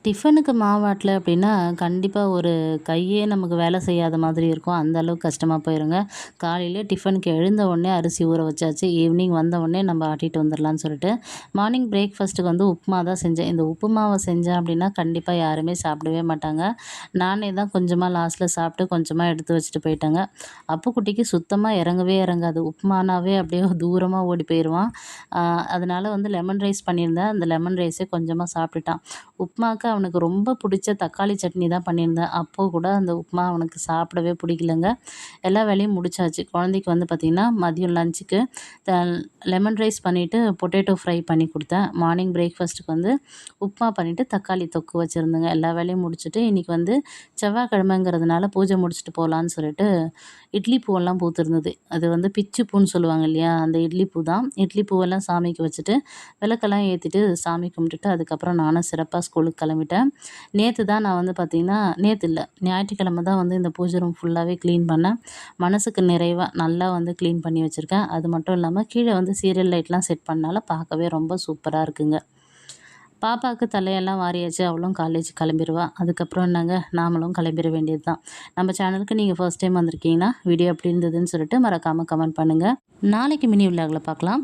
டிஃபனுக்கு மாவாட்டல அப்படின்னா, கண்டிப்பா ஒரு கையே நமக்கு வேலை செய்யாத மாதிரி இருக்கும். அந்த அளவுக்கு கஷ்டமா போயிருங்க. காலையிலே டிஃபனுக்கு எழுந்த உடனே அரிசி ஊற வச்சாச்சு. ஈவினிங் வந்த உடனே நம்ம ஆட்டிட்டு வந்துரலான்னு சொல்லிட்டு, மார்னிங் பிரேக்ஃபாஸ்ட்டுக்கு வந்து உப்புமா தான் செஞ்சேன். இந்த உப்புமாவ செஞ்சேன் அப்படின்னா, கண்டிப்பா யாருமே சாப்பிடவே மாட்டாங்க. நானே தான் கொஞ்சமா லாஸ்ட்ல சாப்பிட்டு கொஞ்சமா எடுத்து வச்சுட்டு போயிட்டேங்க. அப்புக்குட்டிக்கு சுத்தமா இறங்கவே இறங்காது. உப்புமானாவே அப்படியே தூரமா ஓடி போயிருவான். அ அதனால வந்து லெமன் ரைஸ் பண்ணியிருந்தேன். அந்த லெமன் ரைஸே கொஞ்சமா சாப்பிட்டுட்டான். உப்புமாக்கு அவனுக்கு ரொம்ப பிடிச்ச தக்காளி சட்னி தான் பண்ணியிருந்தேன். அப்போ கூட அந்த உப்புமா அவனுக்கு சாப்பிடவே பிடிக்கலங்க. எல்லா வேலையும் முடிச்சாச்சு. குழந்தைக்கு வந்து பார்த்திங்கன்னா, மதியம் லஞ்சுக்கு த லெமன் ரைஸ் பண்ணிவிட்டு பொட்டேட்டோ ஃப்ரை பண்ணி கொடுத்தேன். மார்னிங் பிரேக்ஃபாஸ்ட்டுக்கு வந்து உப்புமா பண்ணிவிட்டு தக்காளி தொக்கு வச்சுருந்தேங்க. எல்லா வேலையும் முடிச்சுட்டு இன்றைக்கி வந்து செவ்வாய்க்கிழமைங்கிறதுனால பூஜை முடிச்சுட்டு போகலான்னு சொல்லிட்டு இட்லி பூவெல்லாம் பூத்திருந்தது. அது வந்து பிச்சி பூன்னு சொல்லுவாங்க இல்லையா? அந்த இட்லி பூ தான். இட்லி பூவெல்லாம் சாமிக்கு வச்சுட்டு விளக்கெல்லாம் ஏற்றிட்டு சாமி கும்பிட்டுட்டு அதுக்கப்புறம் நானும் சிறப்பாக ஸ்கூலுக்கு கிளம்பிட்டேன். நேற்று தான் நான் வந்து பார்த்திங்கன்னா நேற்று இல்லை, ஞாயிற்றுக்கிழமை தான் வந்து இந்த பூஜை ரூம் ஃபுல்லாகவே க்ளீன் பண்ணேன். மனசுக்கு நிறைவா நல்லா வந்து க்ளீன் பண்ணி வச்சுருக்கேன். அது மட்டும் இல்லாமல் கீழே வந்து சீரியல் லைட்லாம் செட் பண்ணனால பார்க்கவே ரொம்ப சூப்பராக இருக்குங்க. பாப்பாவுக்கு தலையெல்லாம் வாரியாச்சு. அவளும் காலேஜ் கிளம்பிருவா. அதுக்கப்புறம் என்னங்க, நாமளும் கிளம்பிட வேண்டியது தான். நம்ம சேனலுக்கு நீங்கள் ஃபர்ஸ்ட் டைம் வந்திருக்கீங்கன்னா வீடியோ எப்படி இருந்ததுன்னு சொல்லிட்டு மறக்காமல் கமெண்ட் பண்ணுங்கள். நாளைக்கு மினி விலாகில் பார்க்கலாம்.